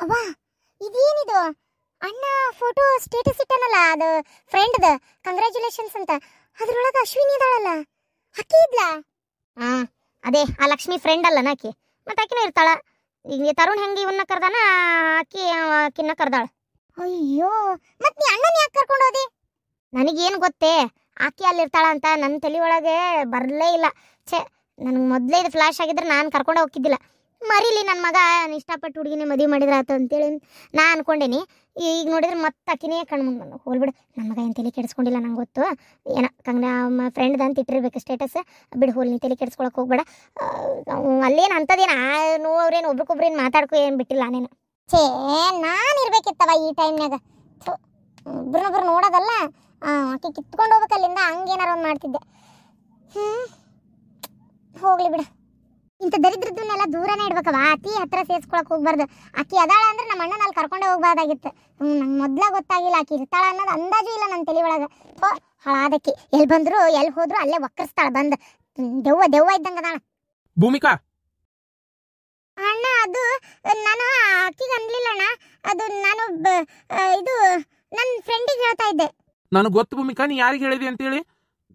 ಅವ್ವ ಇದೇನಿದು ಅಣ್ಣ ಫೋಟೋ ಸ್ಟೇಟಸ್ ಇಟ್ಟನಲ್ಲ ಅದು ಫ್ರೆಂಡ್ದ ಕಂಗ್ರ್ಯಾಚುಲೇಷನ್ಸ್ ಅಂತ ಅದ್ರೊಳಗೆ ಅಶ್ವಿನಿ ಇದಾಳಲ್ಲ ಅಕ್ಕಿ ಇದ್ಲಾ ಅದೇ ಆ ಲಕ್ಷ್ಮಿ ಫ್ರೆಂಡ್ ಅಲ್ಲ ಆಕಿ ಮತ್ತೆ ಆಕಿನೂ ಇರ್ತಾಳ ಈಗ ತರುಣ್ ಹೆಂಗೆ ಇವನ್ನ ಕರ್ದಾನ ಆಕಿನ್ನ ಕರ್ದಾಳ ಅಯ್ಯೋ ಮತ್ತೆ ನೀ ಅಣ್ಣನ ಯಾಕೆ ಕರ್ಕೊಂಡು ಹೋದಿ ನನಗೇನು ಗೊತ್ತೇ ಆಕಿ ಅಲ್ಲಿರ್ತಾಳ ಅಂತ ನನ್ನ ತಲೆ ಒಳಗೆ ಬರಲೇ ಇಲ್ಲ ಛೇ ನನಗೆ ಮೊದಲೇ ಇದು ಫ್ಲಾಶ್ ಆಗಿದ್ರೆ ನಾನು ಕರ್ಕೊಂಡು ಹೋಗಿದ್ದಿಲ್ಲ ಮರೀಲಿ ನನ್ನ ಮಗ ಇಷ್ಟಪಟ್ಟು ಹುಡುಗಿನೇ ಮದುವೆ ಮಾಡಿದ್ರ ಆತು ಅಂತೇಳಿ ನಾ ಅನ್ಕೊಂಡೇನಿ ಈಗ ನೋಡಿದ್ರೆ ಮತ್ತೆ ಅಕ್ಕಿನೇ ಕಣ್ಮುಂದೆ ಬಂದು ಹೋಲ್ಬಿಡು ನನ್ನ ಮಗ ಏನು ತಲೆ ಕೆಡಿಸ್ಕೊಂಡಿಲ್ಲ ನಂಗೆ ಗೊತ್ತು ಏನೋ ಫ್ರೆಂಡ್ದು ಅಂತ ಇಟ್ಟಿರ್ಬೇಕು ಸ್ಟೇಟಸ್ ಬಿಡು ಹೋಲ್ ನೀ ತಲೆ ಕೆಡಿಸ್ಕೊಳಕ್ಕೆ ಹೋಗ್ಬೇಡ ಅಲ್ಲೇನು ಅಂಥದ್ದೇನು ಅವ್ರೇನು ಒಬ್ರಿಗೊಬ್ರೇನು ಮಾತಾಡ್ಕೊ ಏನು ಬಿಟ್ಟಿಲ್ಲ ನಾನೇನು ಛೇ ನಾನು ಇರ್ಬೇಕಿತ್ತವ ಈ ಟೈಮ್ನಾಗ ಒಬ್ರನ್ನೊಬ್ರು ನೋಡೋದಲ್ಲ ಆಕೆ ಕಿತ್ಕೊಂಡು ಹೋಗ್ಬೇಕಲ್ಲಿಂದ ಹಂಗೇನಾರು ಒಂದು ಮಾಡ್ತಿದ್ದೆ ಹೋಗ್ಲಿ ಬಿಡು ಇಂಥ ದರಿದ್ರದನ್ನೆಲ್ಲ ದೂರನೇ ಇಡ್ಬೇಕವ ಅತಿ ಹತ್ರ ಸೇರಿಸ್ಕೊಳಕ್ಕೆ ಹೋಗ್ಬಾರ್ದು ಆಕಿ ಅದಾಳ ಅಂದ್ರೆ ನಮ್ಮ ಅಣ್ಣನ ಅಲ್ಲಿ ಕರ್ಕೊಂಡೇ ಹೋಗ್ಬಾರ್ದಾಗಿತ್ತು ನಂಗೆ ಮೊದಲ ಗೊತ್ತಾಗಿಲ್ಲ ಆಕಿ ಇರ್ತಾಳ ಅನ್ನೋದು ಅಂದಾಜು ಇಲ್ಲ ನನ್ನ ತಲೆ ಒಳಗೆ ಹಾಳಾದಕ್ಕಿ ಎಲ್ಲಿ ಬಂದ್ರು ಎಲ್ಲಿ ಹೋದ್ರು ಅಲ್ಲೇ ಒಕ್ಕರ್ಸ್ತಾಳ ಬಂದು ದೆವ್ವ ಇದ್ದಂಗೆ ಅದಾಳ ಭೂಮಿಕಾ ಅಣ್ಣ ಅದು ನಾನು ಅಕ್ಕಿಗೆ ಅನ್ಲಿಲ್ಲ ಅಣ್ಣ ಅದು ನಾನು ಇದು ನನ್ನ ಫ್ರೆಂಡಿಗೆ ಹೇಳ್ತಾ ಇದ್ದೆ ನನಗೆ ಗೊತ್ತು ಭೂಮಿಕಾ ನೀ ಯಾರಿಗೆ ಹೇಳಿದಿ ಅಂತೇಳಿ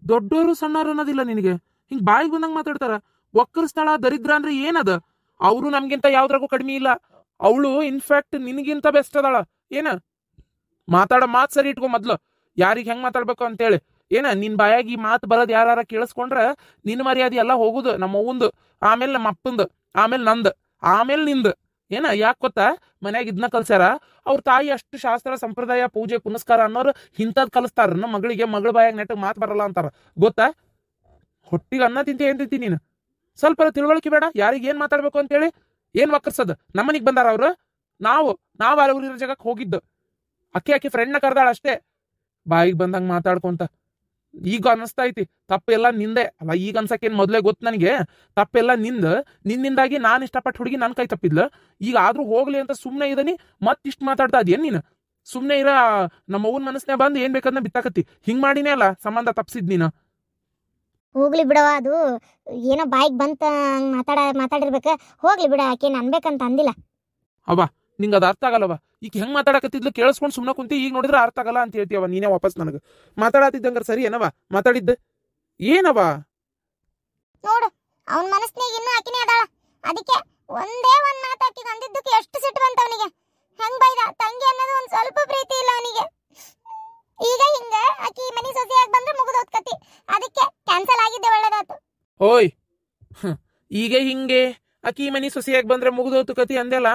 ದೊಡ್ಡವರು ಸಣ್ಣವರು ಅನ್ನೋದಿಲ್ಲ ನಿನಗೆ ಹಿಂಗೆ ಬಾಯಿಗೆ ಬಂದಂಗೆ ಮಾತಾಡ್ತಾರ ಒಕ್ಕರ್ಸ್ತಾಳ ದರಿದ್ರ ಅಂದ್ರೆ ಏನದ ಅವರು ನಮ್ಗಿಂತ ಯಾವ್ದ್ರಾಗೂ ಕಡಿಮೆ ಇಲ್ಲ ಅವಳು ಇನ್ಫ್ಯಾಕ್ಟ್ ನಿನಗಿಂತ ಬೆಸ್ಟ್ ಅದಾಳ ಏನ ಮಾತ್ ಸರಿ ಇಟ್ಕೊ ಮೊದ್ಲು ಯಾರಿಗೆ ಹೆಂಗ್ ಮಾತಾಡ್ಬೇಕು ಅಂತೇಳಿ ಏನ ನಿನ್ ಬಾಯಾಗಿ ಮಾತು ಬರೋದು ಯಾರ ಕೇಳಿಸ್ಕೊಂಡ್ರ ನಿನ್ನ ಮರ್ಯಾದೆ ಎಲ್ಲ ಹೋಗುದು ನಮ್ಮ ಅವ್ವಂದು ಆಮೇಲೆ ನಮ್ಮ ಅಪ್ಪಂದು ಆಮೇಲೆ ನಂದು ಆಮೇಲೆ ನಿಂದು ಏನ ಯಾಕೆ ಗೊತ್ತಾ ಮನ್ಯಾಗ ಇದನ್ನ ಕಲ್ಸ್ಯಾರ ಅವ್ರ ತಾಯಿ ಅಷ್ಟು ಶಾಸ್ತ್ರ ಸಂಪ್ರದಾಯ ಪೂಜೆ ಪುನಸ್ಕಾರ ಅನ್ನೋರು ಇಂಥದ್ ಕಲಿಸ್ತಾರ ನಮ್ಮ ಮಗಳಿಗೆ ಮಗಳ ಬಾಯಾಗ ನೆಟ್ಟಗೆ ಮಾತು ಬರಲ್ಲ ಅಂತಾರ ಗೊತ್ತಾ ಹೊಟ್ಟಿಗೆ ಅನ್ನ ತಿಂತಿ ಏನ್ ತಿಂತಿ ನೀನು ಸ್ವಲ್ಪ ತಿಳುವಳಿಕೆ ಬೇಡ ಯಾರಿಗೆ ಏನ್ ಮಾತಾಡ್ಬೇಕು ಅಂತೇಳಿ ಏನ್ ವಕ್ಕರ್ಸದ್ ನಮ್ಮನಿಗೆ ಬಂದಾರ ಅವ್ರು ನಾವು ಅವ್ರ ಜಾಗಕ್ಕೆ ಹೋಗಿದ್ದು ಅಕ್ಕಿ ಫ್ರೆಂಡ್ನ ಕರ್ದಾಳ ಅಷ್ಟೇ ಬಾಯಿಗೆ ಬಂದಂಗ ಮಾತಾಡ್ಕೊಂತ ಈಗ ಅನಿಸ್ತಾ ಐತಿ ತಪ್ಪೆಲ್ಲ ನಿಂದೆ ಅಲ್ಲ ಈಗ ಅನ್ಸಕ್ಕೇನ್ ಮೊದ್ಲೇ ಗೊತ್ತು ನನಗೆ ತಪ್ಪೆಲ್ಲ ನಿನ್ನಿಂದಾಗಿ ನಾನು ಇಷ್ಟಪಟ್ಟು ಹುಡುಗಿ ನನ್ನ ಕೈ ತಪ್ಪಿದ್ಲು ಈಗ ಆದ್ರೂ ಹೋಗ್ಲಿ ಅಂತ ಸುಮ್ನೆ ಇದನಿ ಮತ್ತಿಷ್ಟು ಮಾತಾಡ್ತಾ ಇದೇನ್ ನೀನು ಸುಮ್ನೆ ನಮ್ಮ ಅವ್ವನ ಮನಸ್ಸನ್ನೇ ಬಂದು ಏನ್ ಬೇಕಂದ್ರೆ ಬಿತ್ತಾಕತ್ತಿ ಹಿಂಗ್ ಮಾಡಿನೇ ಅಲ್ಲ ಸಂಬಂಧ ತಪ್ಸಿದ್ ನೀನು ಹೋಗ್ಲಿ ಬಿಡವ ಅದು ಏನೋ ಬಾಯಿಗೆ ಬಂತ ಮಾತಾಡಿರ್ಬೇಕ ಹೋಗ್ಲಿ ಬಿಡ ಆಕೇನು ಅನ್ಬೇಕಂತ ಅಂದಿಲ್ಲ ಅವ್ವ ನಿಂಗೆ ಅದು ಅರ್ಥ ಆಗಲ್ಲವ ಈಗ ಹೆಂಗ್ ಮಾತಾಡಕತ್ತಿದ್ಲು ಕೇಳಿಸ್ಕೊಂಡು ಸುಮ್ಮನೆ ಕುಂತಿ ಈಗ ನೋಡಿದ್ರೆ ಅರ್ಥ ಆಗಲ್ಲ ಅಂತ ಹೇಳ್ತೀಯವ ನೀನೇ ವಾಪಸ್ ನನಗೆ ಮಾತಾಡತ್ತಿದ್ದಂಗಾರ ಸರಿ ಏನವ ಮಾತಾಡಿದ್ದೆ ಏನವ ನೋಡು ಅವನ ಮನಸ್ಸಿನಾಗ ಇನ್ನೂ ಆಕಿನೇ ಅದಾಳ ಅದಕ್ಕೆ ಒಂದೇ ಒಂದ್ ಮಾತು ಆಕಿಗೆ ಅಂದಿದ್ದಕ್ಕೆ ಎಷ್ಟು ಸಿಟ್ಟು ಬಂತ ಅವನಿಗೆ ಹೆಂಗ್ ಬೈದ ತಂಗಿ ಅನ್ನೋದು ಒಂದ್ ಸ್ವಲ್ಪ ಪ್ರೀತಿ ಇಲ್ಲ ಅವನಿಗೆ ಈಗ ಹಿಂಗ ಆಕಿ ಮನಿ ಸೊಸೆಯಾಗಿ ಬಂದ್ರೆ ಮುಗಿದೋದ್ ಕತಿ ಅದಕ್ಕೆ ಕ್ಯಾನ್ಸಲ್ ಆಗಿದ್ದೆ ಒಳ್ಳೇದಾತು ಓಯ್ ಈಗ ಹಿಂಗೆ ಆಕಿ ಮನಿ ಸೊಸೆಯಾಗಿ ಬಂದ್ರೆ ಮುಗಿದೋತು ಕತಿ ಅಂದೆಲ್ಲ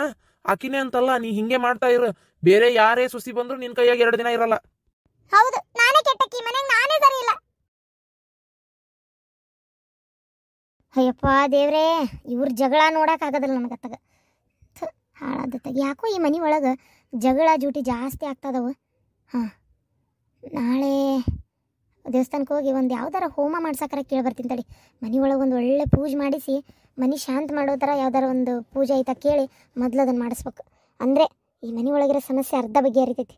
ಆಕಿನೇ ಅಂತಲ್ಲ ನೀ ಹಿಂಗೆ ಮಾಡ್ತಾ ಇರು ಬೇರೆ ಯಾರೇ ಸೊಸಿ ಬಂದ್ರು ನಿನ್ ಕೈಯಾಗ 2 ದಿನ ಇರಲ್ಲ ಹೌದು ನಾನೇ ಕೆಟ್ಟಕ್ಕಿ ಮನೆಗೆ ನಾನೇ ಸರಿ ಇಲ್ಲ ಅಯ್ಯಪ್ಪ ದೇವ್ರೇ ಇವ್ರ ಜಗಳ ನೋಡಕ್ ಆಗೋದಿಲ್ಲ ನನಗತ್ತಾಗ ಹಾಳಾದತ್ತಾಗ ಯಾಕೋ ಈ ಮನಿ ಒಳಗೆ ಜಗಳ ಜೂಟಿ ಜಾಸ್ತಿ ಆಗ್ತದವು ನಾಳೆ ದೇವಸ್ಥಾನಕ್ಕೆ ಹೋಗಿ ಒಂದು ಯಾವ್ದಾರ ಹೋಮ ಮಾಡ್ಸಕ್ಕಾರ ಕೇಳ್ಬರ್ತೀನಿ ತಡಿ ಮನೆ ಒಳಗೆ ಒಂದು ಒಳ್ಳೆ ಪೂಜೆ ಮಾಡಿಸಿ ಮನೆ ಶಾಂತ ಮಾಡೋ ಥರ ಯಾವ್ದಾರ ಒಂದು ಪೂಜೆ ಆಯ್ತಾ ಕೇಳಿ ಮೊದಲು ಅದನ್ನು ಮಾಡಿಸ್ಬೇಕು ಅಂದರೆ ಈ ಮನೆ ಒಳಗಿರೋ ಸಮಸ್ಯೆ ಅರ್ಧ ಬಗೆಹರಿತೈತಿ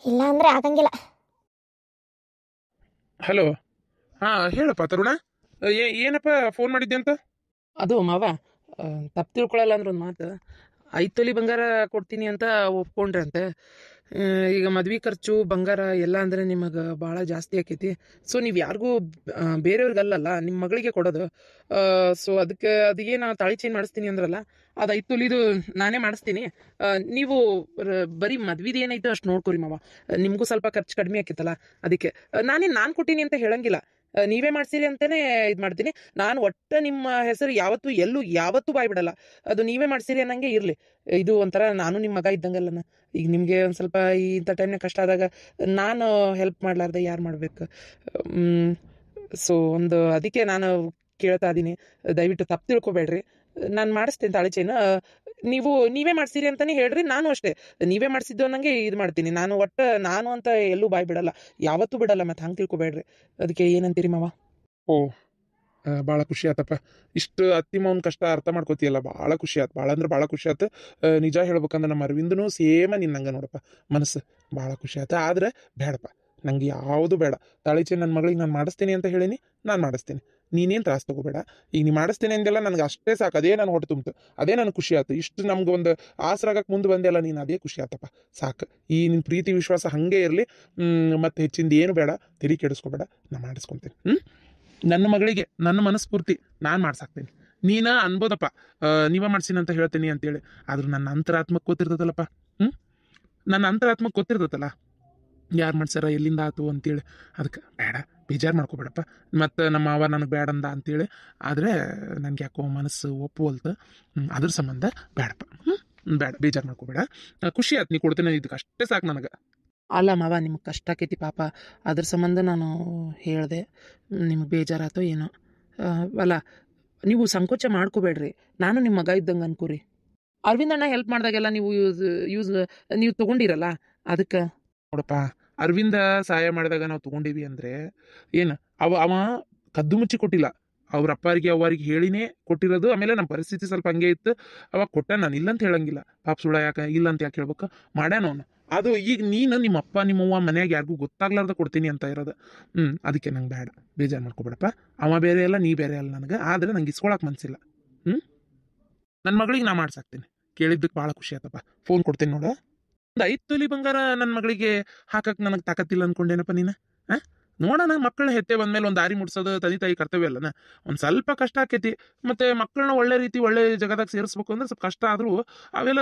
ಇಲ್ಲ ಅಂದರೆ ಆಗಂಗಿಲ್ಲ. ಹಲೋ ಹೇಳಪ್ಪ ತರುಣ ಏನಪ್ಪ ಫೋನ್ ಮಾಡಿದ್ದೆ ಅಂತ? ಅದು ಮಾವ ತಪ್ಪು ತಿಳ್ಕೊಳ್ಳಲ್ಲ ಅಂದ್ರೆ ಒಂದು ಮಾತು 5 ತೊಲಿ ಬಂಗಾರ ಕೊಡ್ತೀನಿ ಅಂತ ಒಪ್ಕೊಂಡ್ರೆ ಅಂತೆ. ಈಗ ಮದ್ವೆ ಖರ್ಚು ಬಂಗಾರ ಎಲ್ಲ ಅಂದರೆ ನಿಮಗೆ ಭಾಳ ಜಾಸ್ತಿ ಆಕೈತಿ. ಸೊ ನೀವು ಯಾರಿಗೂ ಬೇರೆಯವ್ರಿಗಲ್ಲಲ್ಲ ನಿಮ್ಮ ಮಗಳಿಗೆ ಕೊಡೋದು. ಸೊ ಅದಕ್ಕೆ ಅದೇನು ತಾಳಿ ಚೇಂಜ್ ಮಾಡಿಸ್ತೀನಿ ಅಂದ್ರಲ್ಲ ಅದು 5 ತೊಲಿದು ನಾನೇ ಮಾಡಿಸ್ತೀನಿ. ನೀವು ಬರೀ ಮದ್ವಿದು ಏನೈತೆ ಅಷ್ಟು ನೋಡ್ಕೊರಿ ಮಾವ. ನಿಮಗೂ ಸ್ವಲ್ಪ ಖರ್ಚು ಕಡಿಮೆ ಆಕೈತಲ್ಲ ಅದಕ್ಕೆ ನಾನು ಕೊಟ್ಟೀನಿ ಅಂತ ಹೇಳಂಗಿಲ್ಲ. ನೀವೇ ಮಾಡ್ಸಿರಿ ಅಂತಲೇ ಇದು ಮಾಡ್ತೀನಿ. ನಾನು ಒಟ್ಟು ನಿಮ್ಮ ಹೆಸರು ಯಾವತ್ತೂ ಬಾಯ್ ಬಿಡಲ್ಲ. ಅದು ನೀವೇ ಮಾಡ್ಸಿರಿ ಅನ್ನಂಗೆ ಇರಲಿ. ಇದು ಒಂಥರ ನಾನು ನಿಮ್ಮ ಮಗ ಇದ್ದಂಗಲ್ಲನ. ಈಗ ನಿಮಗೆ ಒಂದು ಸ್ವಲ್ಪ ಇಂಥ ಟೈಮ್ನಾಗ ಕಷ್ಟ ಆದಾಗ ನಾನು ಹೆಲ್ಪ್ ಮಾಡಲಾರ್ದೆ ಯಾರು ಮಾಡ್ಬೇಕು? ಸೊ ಅದಕ್ಕೆ ನಾನು ಕೇಳ್ತಾ ಇದ್ದೀನಿ, ದಯವಿಟ್ಟು ತಪ್ಪು ತಿಳ್ಕೊಬೇಡ್ರಿ. ನಾನು ಮಾಡಿಸ್ತೀನಿ ತಾಳಿ ಚೈನ್. ನೀವೇ ಮಾಡ್ಸಿರಿ ಅಂತಲೇ ಹೇಳ್ರಿ. ನಾನು ಅಷ್ಟೇ ನೀವೇ ಮಾಡಿಸಿದ್ದು ಅನ್ನಂಗೆ ಇದು ಮಾಡ್ತೀನಿ. ನಾನು ಅಂತ ಎಲ್ಲೂ ಬಾಯ್ ಬಿಡಲ್ಲ, ಯಾವತ್ತೂ ಬಿಡಲ್ಲ. ಮತ್ತು ಹಂಗೆ ತಿಳ್ಕೊಬೇಡ್ರಿ. ಅದಕ್ಕೆ ಏನಂತೀರಿ ಮಾವ? ಭಾಳ ಖುಷಿ ಆತಪ್ಪ. ಇಷ್ಟು ಅತ್ತಿ ಮಾವನ ಕಷ್ಟ ಅರ್ಥ ಮಾಡ್ಕೋತೀಯಲ್ಲ, ಭಾಳ ಖುಷಿ ಆಯ್ತು. ಭಾಳ ಅಂದ್ರೆ ಭಾಳ ಖುಷಿ ಆಯ್ತು. ನಿಜ ಹೇಳ್ಬೇಕಂದ್ರೆ ನಮ್ಮ ಅರವಿಂದನೂ ಸೇಮ ನಿನ್ನಂಗೆ ನೋಡಪ್ಪ, ಮನಸ್ಸು ಭಾಳ ಖುಷಿ ಆಯ್ತು. ಆದರೆ ಬೇಡಪ್ಪ, ನಂಗೆ ಯಾವುದು ಬೇಡ. ತಾಳಿ ಚೈನ್ ನನ್ನ ಮಗಳಿಗೆ ನಾನು ಮಾಡಿಸ್ತೀನಿ ಅಂತ ಹೇಳೀನಿ, ನಾನು ಮಾಡಿಸ್ತೀನಿ. ನೀನೇನು ತ್ರಾಸ ತಗೋಬೇಡ. ಈಗ ನೀ ಮಾಡಿಸ್ತೇನೆ ಅಂದೆಲ್ಲ ನನಗೆ ಅಷ್ಟೇ ಸಾಕು, ಅದೇ ನಾನು ಹೊಟ್ಟೆ ತುಂಬಿತು, ಅದೇ ನನಗೆ ಖುಷಿ ಆಯ್ತು. ಇಷ್ಟು ನಮ್ಗೆ ಒಂದು ಆಸರಾಗಕ್ಕೆ ಮುಂದೆ ಬಂದೆಲ್ಲ ನೀನು, ಅದೇ ಖುಷಿ ಆತಪ್ಪ, ಸಾಕು. ಈ ನಿನ್ನ ಪ್ರೀತಿ ವಿಶ್ವಾಸ ಹಾಗೆ ಇರಲಿ. ಮತ್ತು ಹೆಚ್ಚಿಂದ ಏನು ಬೇಡ, ತಲೆ ಕೆಡಿಸ್ಕೋಬೇಡ, ನಾ ಮಾಡಿಸ್ಕೊತೀನಿ. ನನ್ನ ಮಗಳಿಗೆ ನನ್ನ ಮನಸ್ಫೂರ್ತಿ ನಾನು ಮಾಡ್ಸಾಕ್ತೀನಿ. ನೀನ ಅನ್ಬೋದಪ್ಪ ನೀವ ಮಾಡ್ಸಿನ ಅಂತ ಹೇಳ್ತೀನಿ ಅಂತೇಳಿ, ಆದ್ರೂ ನನ್ನ ಅಂತರಾತ್ಮಕ್ಕೆ ಗೊತ್ತಿರ್ತದಲ್ಲಪ್ಪ. ನನ್ನ ಅಂತರಾತ್ಮಕ್ಕೆ ಗೊತ್ತಿರ್ತದಲ್ಲ ಯಾರು ಮಾಡ್ಸ್ಯಾರ, ಎಲ್ಲಿಂದ ಆತು ಅಂತೇಳಿ. ಅದಕ್ಕೆ ಬೇಡ, ಬೇಜಾರು ಮಾಡ್ಕೋಬೇಡಪ್ಪ. ಮತ್ತು ನಮ್ಮ ಅವ ನನಗೆ ಬೇಡ ಅಂದ ಅಂತೇಳಿ ಆದರೆ ನನಗೆ ಯಾಕೋ ಮನಸ್ಸು ಒಪ್ಪುವಲ್ತು. ಅದ್ರ ಸಂಬಂಧ ಬೇಡಪ್ಪ. ಬೇಡ, ಬೇಜಾರು ಮಾಡ್ಕೋಬೇಡ. ಖುಷಿ ಆಯ್ತು ನೀ ಕೊಡ್ತೇನೆ, ಇದಕ್ಕೆ ಅಷ್ಟೇ ಸಾಕು ನನಗೆ. ಅಲ್ಲ ಮಾವ, ನಿಮ್ಗೆ ಕಷ್ಟ ಆಕೈತಿ ಪಾಪ, ಅದ್ರ ಸಂಬಂಧ ನಾನು ಹೇಳಿದೆ. ನಿಮ್ಗೆ ಬೇಜಾರಾತೋ ಏನೋ. ಅಲ್ಲ, ನೀವು ಸಂಕೋಚ ಮಾಡ್ಕೋಬೇಡ್ರಿ, ನಾನು ನಿಮ್ಮ ಮಗ ಇದ್ದಂಗೆ ಅನ್ಕೋರಿ. ಅರವಿಂದ್ ಅಣ್ಣ ಹೆಲ್ಪ್ ಮಾಡಿದಾಗೆಲ್ಲ ನೀವು ನೀವು ತೊಗೊಂಡಿರಲ್ಲ, ಅದಕ್ಕೆ. ನೋಡಪ್ಪ, ಅರವಿಂದ ಸಹಾಯ ಮಾಡಿದಾಗ ನಾವು ತೊಗೊಂಡೀವಿ ಅಂದರೆ ಏನು, ಅವ ಕದ್ದು ಮುಚ್ಚಿ ಕೊಟ್ಟಿಲ್ಲ, ಅವ್ರ ಅಪ್ಪರಿಗೆ ಅವ್ರಿಗೆ ಹೇಳಿನೇ ಕೊಟ್ಟಿರೋದು. ಆಮೇಲೆ ನಮ್ಮ ಪರಿಸ್ಥಿತಿ ಸ್ವಲ್ಪ ಹಂಗೆ ಇತ್ತು, ಅವಾಗ ಕೊಟ್ಟ. ನಾನು ಇಲ್ಲಂತ ಹೇಳಂಗಿಲ್ಲ, ಪಾಪ ಸುಳ್ಳ ಯಾಕೆ ಇಲ್ಲ ಅಂತ ಯಾಕೆ ಹೇಳ್ಬೇಕು, ಮಾಡ್ಯಾನ ಅವನು. ಅದು ಈಗ ನೀನು ನಿಮ್ಮ ಅಪ್ಪ ನಿಮ್ಮವ್ವ ಮನ್ಯಾಗ ಯಾರಿಗೂ ಗೊತ್ತಾಗ್ಲಾರ್ದ ಕೊಡ್ತೀನಿ ಅಂತ ಇರೋದು. ಅದಕ್ಕೆ ನಂಗೆ ಬೇಡ, ಬೇಜಾರು ಮಾಡ್ಕೊಬೇಡಪ್ಪ. ಅವ ಬೇರೆ ಅಲ್ಲ, ನೀ ಬೇರೆ ಅಲ್ಲ ನನಗೆ, ಆದರೆ ನಂಗೆ ಇಸ್ಕೊಳಕ್ಕೆ ಮನಸ್ಸಿಲ್ಲ. ನನ್ನ ಮಗಳಿಗೆ ನಾ ಮಾಡ್ಸಾಕ್ತೀನಿ. ಕೇಳಿದ್ದಕ್ಕೆ ಭಾಳ ಖುಷಿ ಆಯ್ತಪ್ಪ. ಫೋನ್ ಕೊಡ್ತೀನಿ ನೋಡು. ಒಂದು 5 ತೊಲಿ ಬಂಗಾರ ನನ್ನ ಮಗಳಿಗೆ ಹಾಕಕ್ಕೆ ನನಗೆ ತಾಕತ್ತಿಲ್ಲ ಅಂದ್ಕೊಂಡೇನಪ್ಪ ನೀನು. ನೋಡೋಣ, ಮಕ್ಕಳನ್ನ ಹೆತ್ತೆ ಬಂದಮೇಲೆ ಒಂದು ದಾರಿ ಮುಡ್ಸೋದು ತಂದೆ ತಾಯಿ ಕರ್ತವ್ಯ ಅಲ್ಲನ. ಒಂದು ಸ್ವಲ್ಪ ಕಷ್ಟ ಆಕೈತಿ, ಮತ್ತು ಮಕ್ಕಳನ್ನ ಒಳ್ಳೆ ರೀತಿ ಒಳ್ಳೆ ಜಗದಾಗ ಸೇರಿಸ್ಬೇಕು ಅಂದ್ರೆ ಸ್ವಲ್ಪ ಕಷ್ಟ ಆದರೂ ಅವೆಲ್ಲ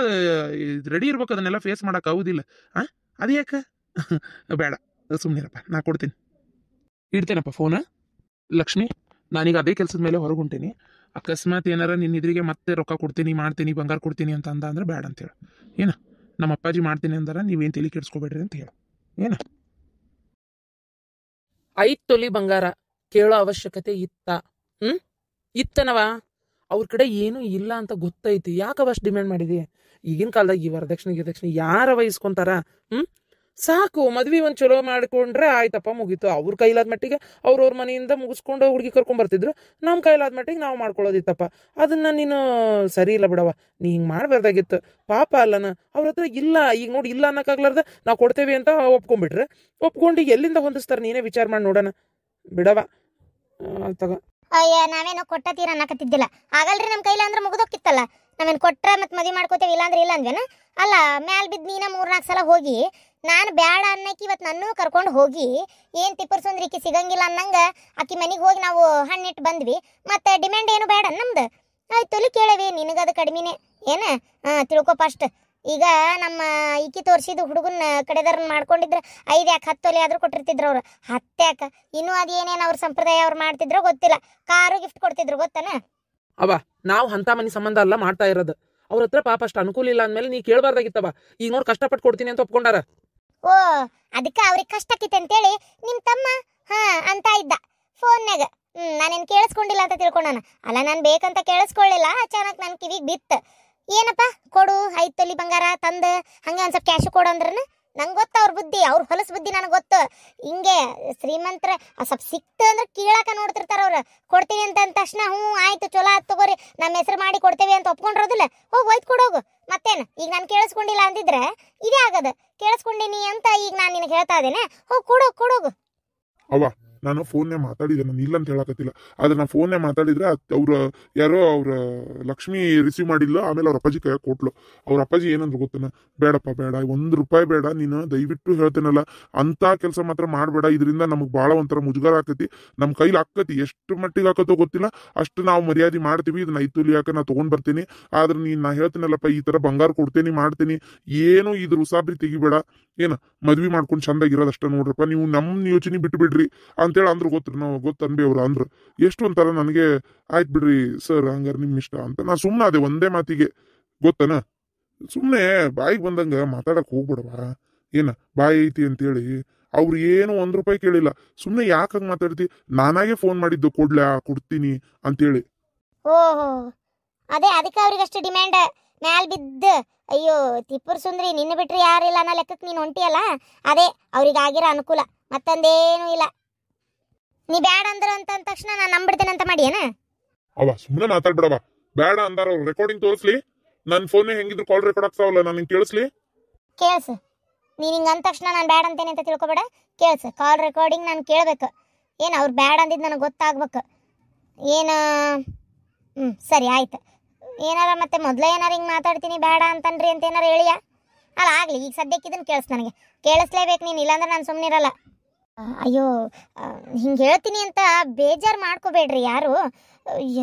ರೆಡಿ ಇರ್ಬೇಕು, ಅದನ್ನೆಲ್ಲ ಫೇಸ್ ಮಾಡೋಕೆ ಆಗೋದಿಲ್ಲ. ಅದು ಯಾಕೆ ಬೇಡ, ಸುಮ್ಮನಿರಪ್ಪ, ನಾ ಕೊಡ್ತೀನಿ. ಇಡ್ತೇನಪ್ಪ ಫೋನ. ಲಕ್ಷ್ಮಿ, ನಾನೀಗ ಅದೇ ಕೆಲಸದ ಮೇಲೆ ಹೊರಗೆ ಹೊಂಟೀನಿ. ಅಕಸ್ಮಾತ್ ಏನಾರ ನಿನ್ನ ಇದ್ರಿಗೆ ಮತ್ತೆ ರೊಕ್ಕ ಕೊಡ್ತೀನಿ, ಮಾಡ್ತೀನಿ, ಬಂಗಾರ ಕೊಡ್ತೀನಿ ಅಂತ ಅಂದ ಅಂದ್ರೆ ಬೇಡ ಅಂತೇಳು. ಏನು, ನಮ್ಮ ಅಪ್ಪಾಜಿ ಮಾಡ್ತೀನಿ ಅಂದಾರ, ನೀವೇನು ತಲೆ ಕೆಡಿಸ್ಕೋಬೇಡ್ರಿ ಅಂತ ಹೇಳು. ಏನು, 5 ತೊಲಿ ಬಂಗಾರ ಕೇಳೋ ಅವಶ್ಯಕತೆ ಇತ್ತನವ. ಅವ್ರ ಕಡೆ ಏನೂ ಇಲ್ಲ ಅಂತ ಗೊತ್ತೈತಿ, ಯಾಕವ ಅಷ್ಟು ಡಿಮ್ಯಾಂಡ್ ಮಾಡಿದಿ? ಈಗಿನ ಕಾಲದಾಗ ಈ ವರದಕ್ಷಿಣೆ ಯಾರವ ಇಸ್ಕೊಂತಾರ? ಸಾಕು, ಮದ್ವೆ ಒಂದು ಚಲೋ ಮಾಡ್ಕೊಂಡ್ರೆ ಆಯ್ತಪ್ಪ, ಮುಗೀತು. ಅವ್ರ ಕೈಲಾದ ಮಟ್ಟಿಗೆ ಅವ್ರವ್ರ ಮನೆಯಿಂದ ಮುಗಿಸ್ಕೊಂಡು ಹುಡುಗಿ ಕರ್ಕೊಂಬರ್ತಿದ್ರು, ನಮ್ಮ ಕೈಲಾದ ಮಟ್ಟಿಗೆ ನಾವು ಮಾಡ್ಕೊಳ್ಳೋದಿತ್ತಪ್ಪ. ಅದನ್ನ ನೀನು ಸರಿ ಇಲ್ಲ ಬಿಡವ, ನೀ ಹಿಂಗೆ ಮಾಡಬಾರ್ದಾಗಿತ್ತು. ಪಾಪ ಅಲ್ಲನ, ಅವ್ರ ಹತ್ರ ಇಲ್ಲ. ಈಗ ನೋಡಿ, ಇಲ್ಲ ಅನ್ನಕ್ಕಾಗ್ಲಾರ್ದ ನಾವು ಕೊಡ್ತೇವೆ ಅಂತ ಒಪ್ಕೊಂಡ್ಬಿಟ್ರೆ, ಒಪ್ಕೊಂಡು ಎಲ್ಲಿಂದ ಹೊಂದಿಸ್ತಾರೆ ನೀನೇ ವಿಚಾರ ಮಾಡಿ ನೋಡೋಣ. ಬಿಡವ ತಗ. ಅಯ್ಯ, ನಾವೇನೋ ಕೊಟ್ಟತೀರ ಅನ್ನಕತ್ತಿದ್ದಿಲ್ಲ. ಆಗಲ್ರಿ, ನಮ್ಮ ಕೈಲ ಅಂದ್ರೆ ಮುಗಿದೋಕ್ಕಿತ್ತಲ್ಲ. ನಾವೇನು ಕೊಟ್ರೆ ಮತ್ತೆ ಮದುವೆ ಮಾಡ್ಕೋತೇವೆ, ಇಲ್ಲಾಂದ್ರೆ ಇಲ್ಲ ಅಂದ್ವೇನ? ಅಲ್ಲ, ಮ್ಯಾಲ್ ಬಿದ್ದು ನೀನ 3-4 ಸಲ ಹೋಗಿ, ನಾನು ಬ್ಯಾಡ ಅನ್ನಕ್ಕೆ ಇವತ್ತು ನನ್ನೂ ಕರ್ಕೊಂಡು ಹೋಗಿ ಏನು ತಿಪ್ಪರ್ಸಂದ್ರೆ ಈಕಿ ಸಿಗಂಗಿಲ್ಲ ಅನ್ನಂಗೆ ಆಕಿ ಮನೆಗೆ ಹೋಗಿ ನಾವು ಹಣ್ಣಿಟ್ಟು ಬಂದ್ವಿ. ಮತ್ತು ಡಿಮ್ಯಾಂಡ್ ಏನು ಬೇಡ ನಮ್ದು. ಆಯ್ತು, ತೊಲಿ ಕೇಳವಿ, ನಿನಗದು ಕಡಿಮೆನೇ ಏನು? ತಿಳ್ಕೊ ಫಸ್ಟ್. ಈಗ ನಮ್ಮ ಈಕಿ ತೋರಿಸಿದ ಹುಡುಗನ ಕಡೆದಾರನ್ನ ಮಾಡ್ಕೊಂಡಿದ್ರೆ 5 ಯಾಕೆ 10 ತೊಲೆ ಆದರೂ ಕೊಟ್ಟಿರ್ತಿದ್ರು ಅವ್ರು. 10 ಯಾಕೆ, ಇನ್ನೂ ಅದು ಏನೇನು ಅವ್ರ ಸಂಪ್ರದಾಯ ಅವ್ರು ಮಾಡ್ತಿದ್ರೋ ಗೊತ್ತಿಲ್ಲ. ಕಾರು ಗಿಫ್ಟ್ ಕೊಡ್ತಿದ್ರು, ಗೊತ್ತಾನ? ಅವ ನಾವು ಅಂತ ಮನೆ ಸಂಬಂಧ ಅಲ್ಲ ಮಾಡ್ತಾ ಇರೋದು. ಅವ್ರ ಹತ್ರ ಪಾಪ ಅಷ್ಟು ಅನುಕೂಲ ಇಲ್ಲ ಅಂದಮೇಲೆ ನೀ ಕೇಳಬಾರ್ದಾಗಿತ್ತವ. ಈಗ ನೋಡಿ, ಕಷ್ಟಪಟ್ಟು ಕೊಡ್ತೀನಿ ಅಂತ ಒಪ್ಕೊಂಡಾರ. ಓ, ಅದಕ್ಕೆ ಅವ್ರಿಗೆ ಕಷ್ಟ ಆಕಿತ್ತು ಅಂತೇಳಿ ನಿಮ್ಮ ತಮ್ಮ ಅಂತ ಇದ್ದ ಫೋನ್ನಾಗ. ನಾನೇನು ಕೇಳಿಸ್ಕೊಂಡಿಲ್ಲ ಅಂತ ತಿಳ್ಕೊಂಡಾನ. ಅಲ್ಲ, ನಾನು ಬೇಕಂತ ಕೇಳಿಸ್ಕೊಳ್ಳಿಲ್ಲ, ಅಚಾನಕ್ ನನ್ನ ಕಿವಿಗೆ ಬಿತ್ತು. ಏನಪ್ಪ ಕೊಡು 5 ತೊಲಿ ಬಂಗಾರ ತಂದು ಹಂಗೆ ಒಂದು ಸ್ವಲ್ಪ ಕ್ಯಾಶು ಕೊಡು ಅಂದ್ರನ. ನಂಗೆ ಗೊತ್ತು ಅವ್ರ ಬುದ್ಧಿ, ಅವ್ರ ಹೊಲಸು ಬುದ್ಧಿ ನನಗೆ ಗೊತ್ತು. ಹಿಂಗೆ ಶ್ರೀಮಂತರ ಸ್ವಲ್ಪ ಸಿಕ್ತು ಅಂದ್ರೆ ಕೀಳಾಕ ನೋಡ್ತಿರ್ತಾರ ಅವ್ರು. ಕೊಡ್ತೀವಿ ಅಂತ ಅಂದ ತಕ್ಷಣ ಆಯ್ತು ಚಲೋ ಆಯ್ತು ತಗೋರಿ, ನಮ್ಮ ಹೆಸರು ಮಾಡಿ ಕೊಡ್ತೇವೆ ಅಂತ ಒಪ್ಕೊಂಡಿರೋದಿಲ್ಲ. ಹೋಯ್ತು ಕೊಡೋಗು. ಮತ್ತೇನು, ಈಗ ನಾನು ಕೇಳಿಸ್ಕೊಂಡಿಲ್ಲ ಅಂದಿದ್ರೆ ಇದೇ ಆಗದ. ಕೇಳಿಸ್ಕೊಂಡಿನಿ ಅಂತ ಈಗ ನಾನು ನಿನಗೆ ಹೇಳ್ತಾ ಇದ್ದೇನೆ. ಕೊಡೋಗು. ಅವ ನಾನು ಫೋನ್ನೇ ಮಾತಾಡಿದೆ, ನಾನು ಇಲ್ಲ ಅಂತ ಹೇಳಕತ್ತಿಲ್ಲ. ಆದ್ರೆ ನಾನು ಫೋನ್ನೇ ಮಾತಾಡಿದ್ರೆ ಅವ್ರ ಲಕ್ಷ್ಮಿ ರಿಸೀವ್ ಮಾಡಿಲ್ಲ. ಆಮೇಲೆ ಅವ್ರ ಅಪ್ಪಾಜಿ ಕೈಯಾಗ ಕೊಟ್ಲು. ಅವ್ರ ಅಪ್ಪಾಜಿ ಏನಂದ್ರು ಗೊತ್ತನ, ಬೇಡಪ್ಪ ಬೇಡ, 1 ರೂಪಾಯಿ ಬೇಡ, ನೀನು ದಯವಿಟ್ಟು ಹೇಳ್ತೇನಲ್ಲ ಅಂತ ಕೆಲಸ ಮಾತ್ರ ಮಾಡಬೇಡ. ಇದರಿಂದ ನಮಗೆ ಭಾಳ ಒಂಥರ ಮುಜುಗರ ಆಕತಿ, ನಮ್ಮ ಕೈಲಿ ಆಕತಿ. ಎಷ್ಟು ಮಟ್ಟಿಗೆ ಆಕತ್ತೋ ಗೊತ್ತಿಲ್ಲ, ಅಷ್ಟು ನಾವು ಮರ್ಯಾದೆ ಮಾಡ್ತೀವಿ. ಇದನ್ನ 5 ತೊಲಿ ಯಾಕೆ ನಾ ತೊಗೊಂಡ್ ಬರ್ತೀನಿ. ಆದ್ರೆ ನಾ ಹೇಳ್ತೇನಲ್ಲಪ್ಪ, ಈ ಥರ ಬಂಗಾರ ಕೊಡ್ತೇನೆ ಮಾಡ್ತೀನಿ, ಏನು ಇದ್ರ ಉಸಾಬ್ರಿ ತೆಗಿಬೇಡ. ಏನು ಮದ್ವಿ ಮಾಡ್ಕೊಂಡು ಚಂದಾಗಿರೋದಷ್ಟ ನೋಡ್ರಪ್ಪ, ನೀವು ನಮ್ಮ ಯೋಚನೆ ಬಿಟ್ಟು ಬಿಡ್ರಿ ಅಂತೇಳಿ ಅಂದ್ರು. ಗೊತ್ತನ್ಬಿ ಅವ್ರು ಅಂದ್ರು. ಎಷ್ಟು ಒಂಥರ ನನಗೆ ಆಯ್ತು ಬಿಡ್ರಿ ಸರ್, ಹಂಗಾರೆ ನಿಮ್ಮ ಇಷ್ಟ ಅಂತ ನಾ ಸುಮ್ಮನೆ ಅದೇ ಒಂದೇ ಮಾತಿಗೆ. ಗೊತ್ತನ, ಸುಮ್ಮನೆ ಬಾಯಿಗೆ ಬಂದಂಗ ಮಾತಾಡಕ್ ಹೋಗ್ಬಿಡವ. ಏನ ಬಾಯಿ ಐತಿ ಅಂತೇಳಿ ಅವ್ರು ಏನು 1 ರೂಪಾಯಿ ಕೇಳಿಲ್ಲ. ಸುಮ್ಮನೆ ಯಾಕಂಗ್ ಮಾತಾಡ್ತಿ? ನಾನಾಗೆ ಫೋನ್ ಮಾಡಿದ್ದು, ಕೊಡ್ತೀನಿ ಅಂತೇಳಿ. ಓಹೋ, ಅದೇ ಅದಕ್ಕೆ ಅವ್ರಿಗೆ ಅಷ್ಟು ಡಿಮ್ಯಾಂಡ್ ಮ್ಯಾಲ್ ಬಿದ್ದು. ಅಯ್ಯೋ ತಿಪ್ಪುರ್ ಸುಂದ್ರಿ, ನಿನ್ನ ಬಿಟ್ರೆ ಯಾರಿಲ್ಲ ಅನ್ನೋ ಲೆಕ್ಕಕ್ಕೆ ನೀನು ಹೊಂಟಿಯಲ್ಲ, ಅದೇ ಅವ್ರಿಗೆ ಆಗಿರೋ ಅನುಕೂಲ, ಮತ್ತೊಂದೇನೂ ಇಲ್ಲ. ನೀ ಬ್ಯಾಡ ಅಂದ್ರ ಅಂತ ಅಂದ ತಕ್ಷಣ ನಾನು ನಂಬಿಡ್ತೇನೆ ಅಂತ ಮಾಡಿಯೇನ? ಅವ ಸುಮ್ಮನೆ ಮಾತಾಡ್ಬಿಡವ. ಬೇಡ ಅಂದಾರ ಅವ್ರು. ರೆಕಾರ್ಡಿಂಗ್ ತೋರಿಸ್ಲಿ, ನನ್ನ ಫೋನ್ ಹೆಂಗಿದ್ರು ಕಾಲ್ ರೆಕಾರ್ಡ್ ಆಗ್ತಾವಲ್ಲ, ನಾನು ಕೇಳಿಸ್ಲಿ. ಕೇಳಿಸು. ನೀನು ಹಿಂಗೆ ಅಂದ ತಕ್ಷಣ ನಾನು ಬ್ಯಾಡ ಅಂತೇನೆ ಅಂತ ತಿಳ್ಕೊಬೇಡ. ಕೇಳಿಸು, ಕಾಲ್ ರೆಕಾರ್ಡಿಂಗ್ ನಾನು ಕೇಳಬೇಕು. ಏನು ಅವ್ರು ಬ್ಯಾಡ ಅಂದಿದ್ದು ನನಗೆ ಗೊತ್ತಾಗ್ಬೇಕು. ಏನು ಸರಿ ಆಯ್ತು. ಏನಾರ ಮತ್ತೆ ಮೊದಲೇ ಏನಾರ ಹಿಂಗೆ ಮಾತಾಡ್ತೀನಿ ಬೇಡ ಅಂತನ್ರಿ ಅಂತ ಏನಾರ ಹೇಳಿಯಾ? ಅಲ್ಲ ಆಗಲಿ, ಈಗ ಸದ್ಯಕ್ಕೆ ಇದನ್ನು ಕೇಳಿಸ್, ನನಗೆ ಕೇಳಿಸ್ಲೇಬೇಕು ನೀನು, ಇಲ್ಲಾಂದ್ರೆ ನಾನು ಸುಮ್ಮನಿರಲ್ಲ. ಅಯ್ಯೋ, ಹಿಂಗೆ ಹೇಳ್ತೀನಿ ಅಂತ ಬೇಜಾರು ಮಾಡ್ಕೋಬೇಡ್ರಿ ಯಾರು.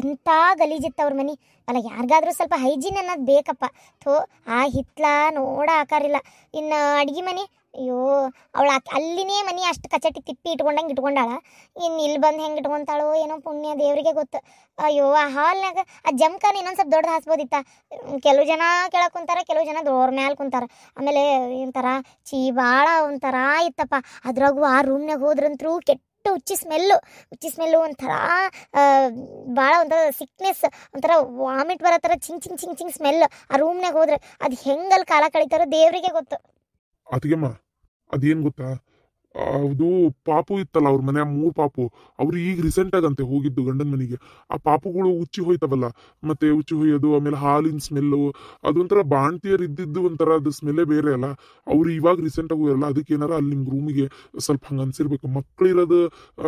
ಎಂಥ ಗಲೀಜಿತ್ತು ಅವ್ರ ಮನೆ. ಅಲ್ಲ, ಯಾರಿಗಾದ್ರೂ ಸ್ವಲ್ಪ ಹೈಜೀನ್ ಅನ್ನೋದು ಬೇಕಪ್ಪ. ಥೋ, ಆ ಹಿತ್ಲ ನೋಡ ಆಕಾರಿಲ್ಲ. ಇನ್ನು ಅಡ್ಗೆ ಮನೆ, ಅಯ್ಯೋ ಅವಳು ಅಲ್ಲಿನೇ ಮನೆ ಅಷ್ಟು ಕಚಟಿ ತಿಪ್ಪಿ ಇಟ್ಕೊಂಡಂಗೆ ಇಟ್ಕೊಂಡಾಳ. ಇನ್ನು ಇಲ್ಲಿ ಬಂದು ಹೆಂಗೆ ಇಟ್ಕೊತಾಳೋ ಏನೋ, ಪುಣ್ಯ ದೇವರಿಗೆ ಗೊತ್ತು. ಅಯ್ಯೋ, ಆ ಹಾಲ್ನಾಗ ಆ ಜಮ್ಕನ ಇನ್ನೊಂದು ಸ್ವಲ್ಪ ದೊಡ್ಡದು ಹಾಸ್ಬೋದಿತ್ತ. ಕೆಲವು ಜನ ಕೆಳಗೆ ಕುಂತಾರೆ, ಕೆಲವು ಜನ ದೋರ್ ಮ್ಯಾಲೆ ಕುಂತಾರೆ. ಆಮೇಲೆ ಒಂಥರ ಭಾಳ ಒಂಥರ ಇತ್ತಪ್ಪ. ಅದ್ರಾಗೂ ಆ ರೂಮ್ನಾಗ ಹೋದ್ರಂತರೂ ಕೆಟ್ಟ ಹುಚ್ಚಿ ಸ್ಮೆಲ್ಲು ಒಂಥರ ಭಾಳ ಒಂಥರ ಸಿಕ್ನೆಸ್, ಒಂಥರ ವಾಮಿಟ್ ಬರೋ ಥರ ಚಿಂಗ್ ಸ್ಮೆಲ್. ಆ ರೂಮ್ನಾಗ ಹೋದ್ರೆ ಅದು ಹೆಂಗಲ್ಲಿ ಕಾಲ ಕಳೀತಾರೋ ದೇವರಿಗೆ ಗೊತ್ತು. ಅದಕ್ಕೆಮ್ಮ ಅದೇನ್ ಗೊತ್ತಾ, ಅದು ಪಾಪು ಇತ್ತಲ್ಲ ಅವ್ರ ಮನೆ, 3 ಪಾಪು. ಅವ್ರು ಈಗ ರೀಸೆಂಟ್ ಆಗಂತೆ ಹೋಗಿದ್ದು ಗಂಡನ ಮನೆಗೆ. ಆ ಪಾಪುಗಳು ಉಚ್ಚಿ ಹೋಯ್ತವಲ್ಲ, ಮತ್ತೆ ಉಚ್ಚಿ ಹೊಯ್ಯೋದು, ಆಮೇಲೆ ಹಾಲಿನ ಸ್ಮೆಲ್ಲು, ಅದೊಂಥರ ಬಾಣ್ತಿಯರ್ ಇದ್ದಿದ್ದು ಒಂಥರ ಅದು ಸ್ಮೆಲ್ಲೇ ಬೇರೆ ಅಲ್ಲ. ಅವ್ರು ಇವಾಗ ರೀಸೆಂಟ್ ಆಗಿ ಹೋಗಲ್ಲ, ಅದಕ್ಕೆ ಏನಾರ ಅಲ್ಲಿ ನಿಮ್ಗೆ ರೂಮಿಗೆ ಸ್ವಲ್ಪ ಹಂಗೆ ಅನ್ಸಿರ್ಬೇಕು. ಮಕ್ಳಿರೋದು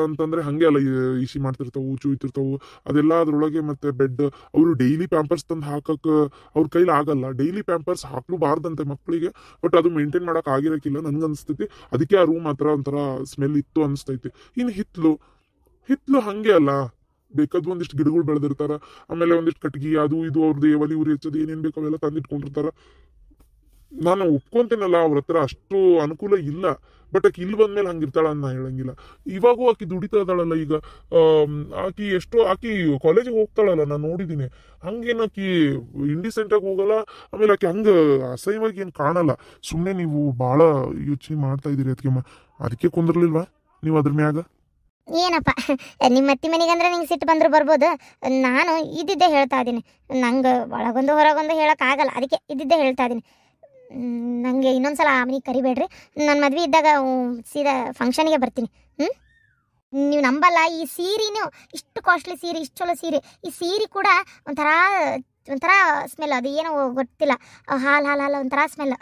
ಅಂತಂದ್ರೆ ಹಂಗೆ ಅಲ್ಲ, ಇಶಿ ಮಾಡ್ತಿರ್ತಾವು, ಚೂಯ್ತಿರ್ತಾವು, ಅದೆಲ್ಲ ಅದ್ರೊಳಗೆ. ಮತ್ತೆ ಬೆಡ್, ಅವರು ಡೈಲಿ ಪ್ಯಾಂಪರ್ಸ್ ತಂದು ಹಾಕಕ್ಕೆ ಅವ್ರ ಕೈಲಿ ಆಗಲ್ಲ. ಡೈಲಿ ಪ್ಯಾಂಪರ್ಸ್ ಹಾಕ್ಲೂಬಾರ್ದಂತೆ ಮಕ್ಕಳಿಗೆ, ಬಟ್ ಅದು ಮೇಂಟೈನ್ ಮಾಡಕ್ ಆಗಿರಕ್ಕಿಲ್ಲ ನನ್ಗನ್ಸ್ತೈತಿ. ಅದಕ್ಕೆ ಆ ರೂಮ್ ಹತ್ರ ಒಂಥರ ಸ್ಮೆಲ್ ಇತ್ತು ಅನಿಸ್ತೈತಿ. ಇನ್ನು ಹಿತ್ಲು ಹಂಗೆ ಅಲ್ಲ, ಬೇಕಾದ್ ಒಂದಿಷ್ಟು ಗಿಡಗಳು ಬೆಳೆದಿರ್ತಾರ, ಆಮೇಲೆ ಒಂದಿಷ್ಟು ಕಟ್ಗಿ ಅದು ಇದು ಅವ್ರದ್ದು ಒಲಿ ಉರಿ ಹಚ್ಚೋದು ಏನೇನ್ ಬೇಕು ಅವೆಲ್ಲ ತಂದಿಟ್ಕೊಂಡಿರ್ತಾರ. ನಾನು ಒಪ್ಕೊಂತೇನಲ್ಲ, ಅವ್ರ ಹತ್ರ ಅಷ್ಟು ಅನುಕೂಲ ಇಲ್ಲ. ಬಟ್ ಆಕಿ ಇಲ್ಲಿ ಬಂದ್ಮೇಲೆ ಹಂಗಿರ್ತಾಳ ಅಂತ ನಾ ಹೇಳಂಗಿಲ್ಲ. ಇವಾಗೂ ಆಕಿ ದುಡಿತಾ ಇದ್ದಾಳಲ್ಲ ಈಗ. ಆಕಿ ಕಾಲೇಜಿಗೆ ಹೋಗ್ತಾಳಲ್ಲ, ನಾನು ನೋಡಿದ್ದೀನಿ. ಹಂಗೇನು ಆಕಿ ಇಂಡಿಸೆಂಟ್ ಆಗಿ ಹೋಗಲ್ಲ. ಆಮೇಲೆ ಆಕಿ ಹಂಗ ಅಸಹ್ಯವಾಗಿ ಏನು ಕಾಣಲ್ಲ. ಸುಮ್ಮನೆ ನೀವು ಭಾಳ ಯೋಚನೆ ಮಾಡ್ತಾ ಇದೀರಿ ಅದಕ್ಕೆ ಕುಂದಿರ್ಲಿಲ್ವಾ ನೀವು ಅದ್ರ ಮ್ಯಾಗ? ಏನಪ್ಪ, ನಿಮ್ಮ ಅತ್ತಿ ಮನೆಗಂದ್ರೆ ನಿಂಗೆ ಸಿಟ್ಟು ಬಂದರೂ ಬರ್ಬೋದು. ನಾನು ಇದ್ದಿದ್ದೇ ಹೇಳ್ತಾ ಇದ್ದೀನಿ. ನಂಗೆ ಒಳಗೊಂದು ಹೊರಗೊಂದು ಹೇಳೋಕ್ಕಾಗಲ್ಲ, ಅದಕ್ಕೆ ಇದ್ದಿದ್ದೇ ಹೇಳ್ತಾ ಇದ್ದೀನಿ. ನನಗೆ ಇನ್ನೊಂದ್ಸಲ ಆ ಮನೆಗೆ ಕರಿಬೇಡ್ರಿ. ನನ್ನ ಮದುವೆ ಇದ್ದಾಗ ಸೀದಾ ಫಂಕ್ಷನಿಗೆ ಬರ್ತೀನಿ. ನೀವು ನಂಬಲ್ಲ, ಈ ಸೀರೆನೂ ಇಷ್ಟು ಕಾಸ್ಟ್ಲಿ ಸೀರೆ, ಇಷ್ಟು ಚಲೋ ಸೀರೆ. ಈ ಸೀರೆ ಕೂಡ ಒಂಥರ ಸ್ಮೆಲ್, ಅದು ಏನೋ ಗೊತ್ತಿಲ್ಲ, ಹಾಲು ಒಂಥರ ಸ್ಮೆಲ್.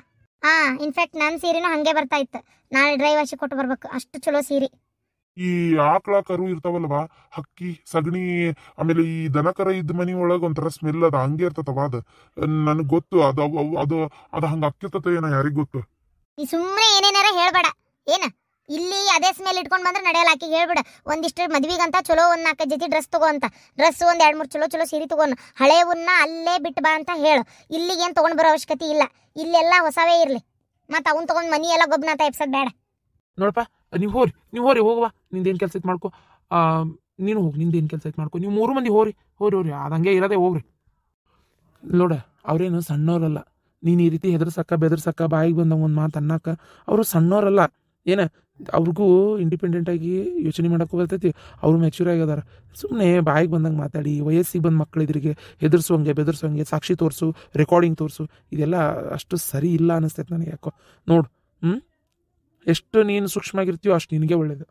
ಇನ್ಫ್ಯಾಕ್ಟ್ ನನ್ನ ಸೀರೆನೂ ಹಾಗೆ ಬರ್ತಾ ಇತ್ತು. ನಾಳೆ ಡ್ರೈ ವಾಶಿ ಕೊಟ್ಟು ಬರ್ಬೇಕು, ಅಷ್ಟು ಚಲೋ ಸೀರೆ. ಈ ಆಕಳ ಕರು ಇರ್ತಾವಲ್ವಾ, ಹಕ್ಕಿ ಸಗಣಿ, ಆಮೇಲೆ ಈ ದನಕರ ಇದ್ದ ಮನಿ ಒಳಗ ಒಂಥರ ಸ್ಮೆಲ್ ಅದ ಹಂಗೆ ಇರ್ತತವ. ಅದು ನನಗ್ ಗೊತ್ತು. ಅದು ಹಂಗ ಅಕ್ಕಿರ್ತತ ಏನೋ, ಯಾರಿಗ್ ಗೊತ್ತು. ನೀ ಸುಮ್ಮನೆ ಏನೇನಾರ ಹೇಳ್ಬೇಡ. ಏನ ಇಲ್ಲಿ ಅದೇ ಸ್ಮೆಲ್ ಇಟ್ಕೊಂಡು ಬಂದ್ರೆ ನಡೆಯಲ್ಲ. ಆಕಿಗೆ ಹೇಳ್ಬಿಡ, ಒಂದಿಷ್ಟು ಮದ್ವಿಗಂತ ಚಲೋ ಒಂದು 4 ಜೊತೆ ಡ್ರೆಸ್ ತಗೋ ಅಂತ. ಡ್ರೆಸ್ ಒಂದು 2-3 ಚಲೋ ಸೀರೆ ತಗೋನು, ಹಳೇವನ್ನ ಅಲ್ಲೇ ಬಿಟ್ಟು ಬಾ ಅಂತ ಹೇಳು. ಇಲ್ಲಿಗೇನು ತೊಗೊಂಡು ಬರೋ ಅವಶ್ಯಕತೆ ಇಲ್ಲ. ಇಲ್ಲೆಲ್ಲ ಹೊಸವೇ ಇರಲಿ. ಮತ್ತು ಅವ್ನು ತೊಗೊಂಡು ಮನಿ ಎಲ್ಲ ಗೊಬ್ಬನ ಎಪ್ಸೋದು ಬೇಡ. ನೋಡಪ್ಪ, ನೀವು ಹೋರಿ ಹೋಗುವ, ನಿಂದೇನು ಕೆಲಸ ಐತೆ ಮಾಡ್ಕೊ. ನೀನು ಹೋಗಿ, ನಿಂದೇನು ಕೆಲಸ ಐತೆ ಮಾಡ್ಕೊ. ನೀವು 3 ಮಂದಿ ಹೋರಿ ಅದಂಗೆ ಇರೋದೇ ಹೋಗ್ರಿ. ನೋಡ, ಅವ್ರೇನು ಸಣ್ಣವ್ರಲ್ಲ. ನೀನು ಈ ರೀತಿ ಹೆದರ್ಸಕ್ಕ ಬೆದರ್ಸಕ್ಕ ಬಾಯಿಗೆ ಬಂದ ಒಂದು ಮಾತು ಅನ್ನಕ್ಕ ಅವರು ಸಣ್ಣವ್ರಲ್ಲ. ಅವ್ರಿಗೂ ಇಂಡಿಪೆಂಡೆಂಟಾಗಿ ಯೋಚನೆ ಮಾಡೋಕ್ಕೂ ಬರ್ತೈತಿ. ಅವರು ಮೆಚ್ಯೂರ್ ಆಗಿದಾರ. ಸುಮ್ಮನೆ ಬಾಯಿಗೆ ಬಂದಂಗೆ ಮಾತಾಡಿ, ವಯಸ್ಸಿಗೆ ಬಂದ ಮಕ್ಕಳಿದ್ರಿಗೆ ಹೆದರ್ಸುವಂಗೆ ಬೆದರ್ಸುವಂಗೆ, ಸಾಕ್ಷಿ ತೋರಿಸು, ರೆಕಾರ್ಡಿಂಗ್ ತೋರಿಸು, ಇದೆಲ್ಲ ಅಷ್ಟು ಸರಿ ಇಲ್ಲ ಅನ್ನಿಸ್ತೈತೆ ನನಗೆ ಯಾಕೋ. ನೋಡು, ಎಷ್ಟು ನೀನು ಸೂಕ್ಷ್ಮ ಆಗಿರ್ತೀಯೋ ಅಷ್ಟು ನಿನಗೆ ಒಳ್ಳೇದು.